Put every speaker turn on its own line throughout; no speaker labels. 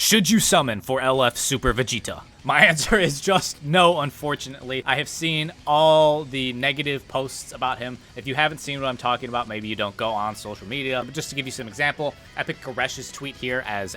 Should you summon for LF Super Vegeta? My answer is just no, unfortunately. I have seen all the negative posts about him. If you haven't seen what I'm talking about, maybe you don't go on social media. But just to give you some example, I picked Garesh's tweet here, as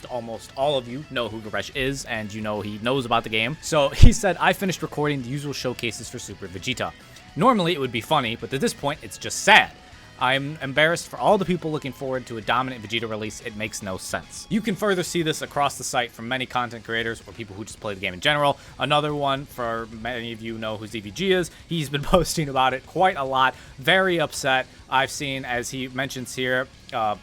almost all of you know who Garesh is, and you know he knows about the game. So he said, I finished recording the usual showcases for Super Vegeta. Normally it would be funny, but at this point it's just sad. I'm embarrassed for all the people looking forward to a dominant Vegeta release. It makes no sense. You can further see this across the site from many content creators or people who just play the game in general. Another one, for many of you know who ZVG is, he's been posting about it quite a lot. Very upset. I've seen, as he mentions here,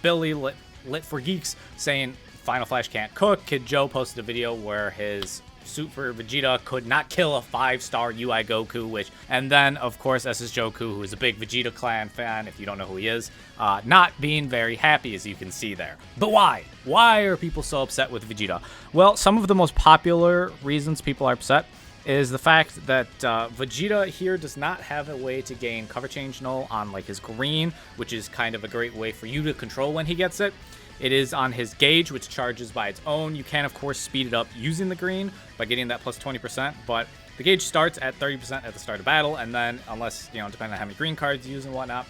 Billy Lit for Geeks saying Final Flash can't cook. Kid Joe posted a video where his Super Vegeta could not kill a 5-star UI Goku, and then of course SSJ, who is a big Vegeta clan fan, if you don't know who he is, not being very happy, as you can see there. But why? Why are people so upset with Vegeta? Well, some of the most popular reasons people are upset is the fact that Vegeta here does not have a way to gain cover change null on like his green, which is kind of a great way for you to control when he gets it. It is on his gauge, which charges by its own. You can, of course, speed it up using the green by getting that plus 20%, but the gauge starts at 30% at the start of battle, and then, unless, depending on how many green cards you use and whatnot,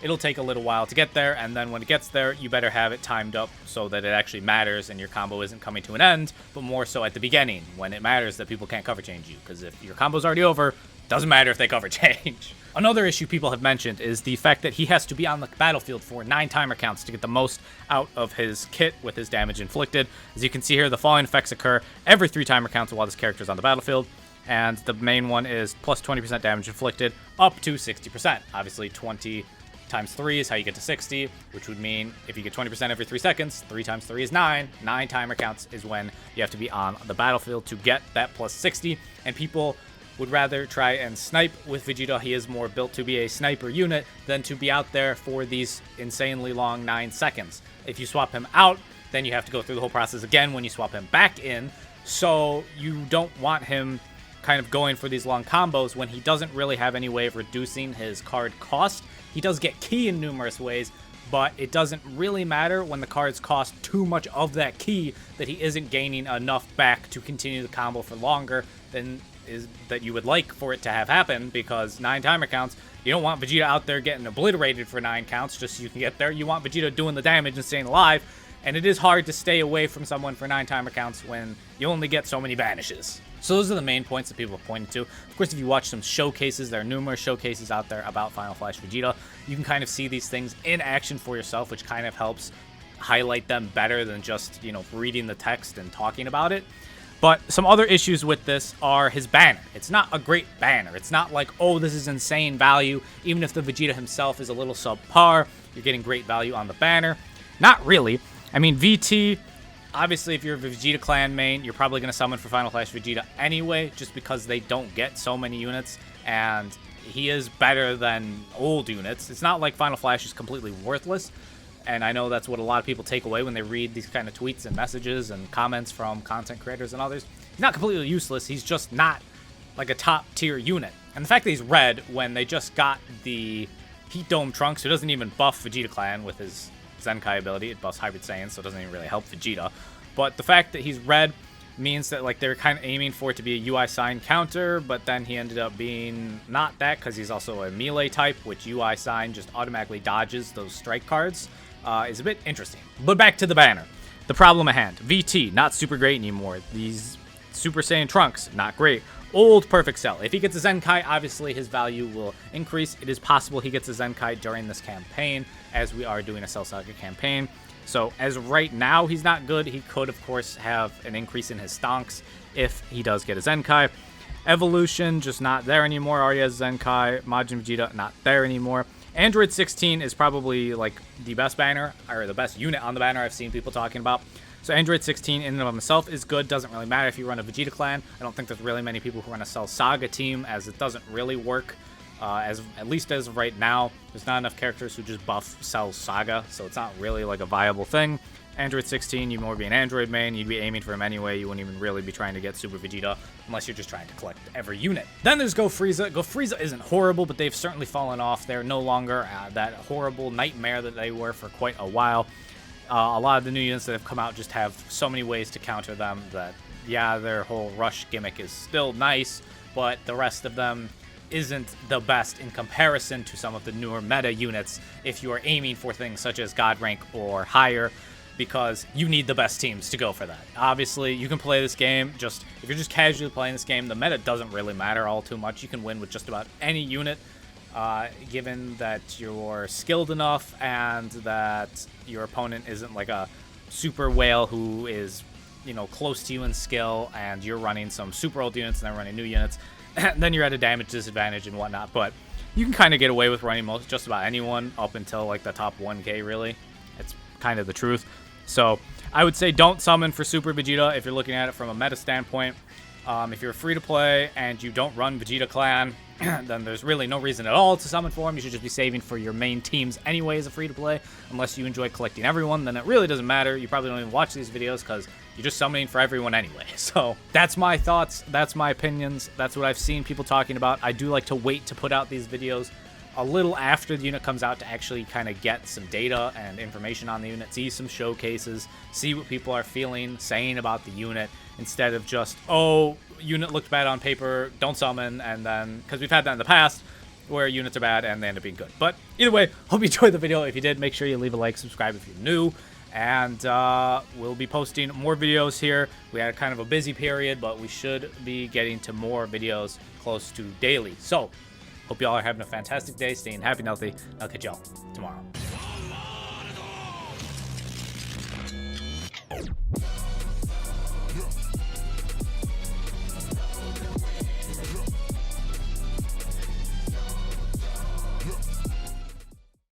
it'll take a little while to get there, and then when it gets there, you better have it timed up so that it actually matters and your combo isn't coming to an end, but more so at the beginning, when it matters that people can't cover change you, because if your combo's already over, doesn't matter if they cover change. Another issue people have mentioned is the fact that he has to be on the battlefield for 9 timer counts to get the most out of his kit with his damage inflicted. As you can see here, the following effects occur every 3 timer counts while this character is on the battlefield, and the main one is plus 20% damage inflicted up to 60%. Obviously, 20 times 3 is how you get to 60, which would mean if you get 20% every 3 seconds, 3 times 3 is 9. 9 timer counts is when you have to be on the battlefield to get that plus 60, and people would rather try and snipe with Vegeta. He is more built to be a sniper unit than to be out there for these insanely long 9 seconds. If you swap him out, then you have to go through the whole process again when you swap him back in, so you don't want him kind of going for these long combos when he doesn't really have any way of reducing his card cost. He does get ki in numerous ways, but it doesn't really matter when the cards cost too much of that ki that he isn't gaining enough back to continue the combo for longer than that you would like for it to have happened, because 9 timer counts, you don't want Vegeta out there getting obliterated for 9 counts just so you can get there. You want Vegeta doing the damage and staying alive, and it is hard to stay away from someone for 9 timer counts when you only get so many vanishes. So those are the main points that people have pointed to. Of course, if you watch some showcases, there are numerous showcases out there about Final Flash Vegeta. You can kind of see these things in action for yourself, which kind of helps highlight them better than just, reading the text and talking about it. But some other issues with this are his banner. It's not a great banner. It's not like, oh, this is insane value. Even if the Vegeta himself is a little subpar, you're getting great value on the banner. Not really. I mean, VT, obviously, if you're a Vegeta clan main, you're probably going to summon for Final Flash Vegeta anyway, just because they don't get so many units, and he is better than old units. It's not like Final Flash is completely worthless, and I know that's what a lot of people take away when they read these kind of tweets and messages and comments from content creators and others. He's not completely useless, he's just not like a top tier unit. And the fact that he's red when they just got the Heat Dome Trunks, who doesn't even buff Vegeta Clan with his Zenkai ability, it buffs Hybrid Saiyan, so it doesn't even really help Vegeta. But the fact that he's red means that they're kind of aiming for it to be a UI sign counter, but then he ended up being not that, because he's also a melee type, which UI sign just automatically dodges those strike cards. Is a bit interesting. But back to the banner. The problem at hand. VT, not super great anymore. These Super Saiyan Trunks, not great. Old Perfect Cell. If he gets a Zenkai, obviously his value will increase. It is possible he gets a Zenkai during this campaign, as we are doing a Cell Saga campaign. So as right now, he's not good. He could, of course, have an increase in his stonks if he does get a Zenkai. Evolution, just not there anymore. Already has Zenkai. Majin Vegeta, not there anymore. Android 16 is probably the best banner, or the best unit on the banner I've seen people talking about. So Android 16 in and of himself is good. Doesn't really matter if you run a Vegeta clan. I don't think there's really many people who run a Cell Saga team, as it doesn't really work. At least as of right now, there's not enough characters who just buff Cell Saga, so it's not really a viable thing. Android 16, you'd more be an Android main, you'd be aiming for him anyway, you wouldn't even really be trying to get Super Vegeta, unless you're just trying to collect every unit. Then there's Go Frieza. Go Frieza isn't horrible, but they've certainly fallen off. They're no longer that horrible nightmare that they were for quite a while. A lot of the new units that have come out just have so many ways to counter them that, yeah, their whole rush gimmick is still nice, but the rest of them isn't the best in comparison to some of the newer meta units if you are aiming for things such as God rank or higher, because you need the best teams to go for that. Obviously, you can play this game, if you're just casually playing this game, the meta doesn't really matter all too much. You can win with just about any unit, given that you're skilled enough and that your opponent isn't like a super whale who is, you know, close to you in skill, and you're running some super old units and they're running new units. Then you're at a damage disadvantage and whatnot, but you can kind of get away with running just about anyone up until like the top 1k, really. It's kind of the truth. So I would say don't summon for Super Vegeta if you're looking at it from a meta standpoint. If you're free to play and you don't run Vegeta Clan, then there's really no reason at all to summon for him. You should just be saving for your main teams anyway as a free to play, unless you enjoy collecting everyone. Then it really doesn't matter. You probably don't even watch these videos because you're just summoning for everyone anyway. So that's my thoughts. That's my opinions. That's what I've seen people talking about. I do like to wait to put out these videos a little after the unit comes out to actually kind of get some data and information on the unit, see some showcases, see what people are feeling, saying about the unit, instead of just, oh, unit looked bad on paper, don't summon, and then, because we've had that in the past, where units are bad and they end up being good. But either way, hope you enjoyed the video. If you did, make sure you leave a like, subscribe if you're new, and we'll be posting more videos here. We had kind of a busy period, but we should be getting to more videos close to daily. So, hope y'all are having a fantastic day, staying happy and healthy. I'll catch y'all tomorrow.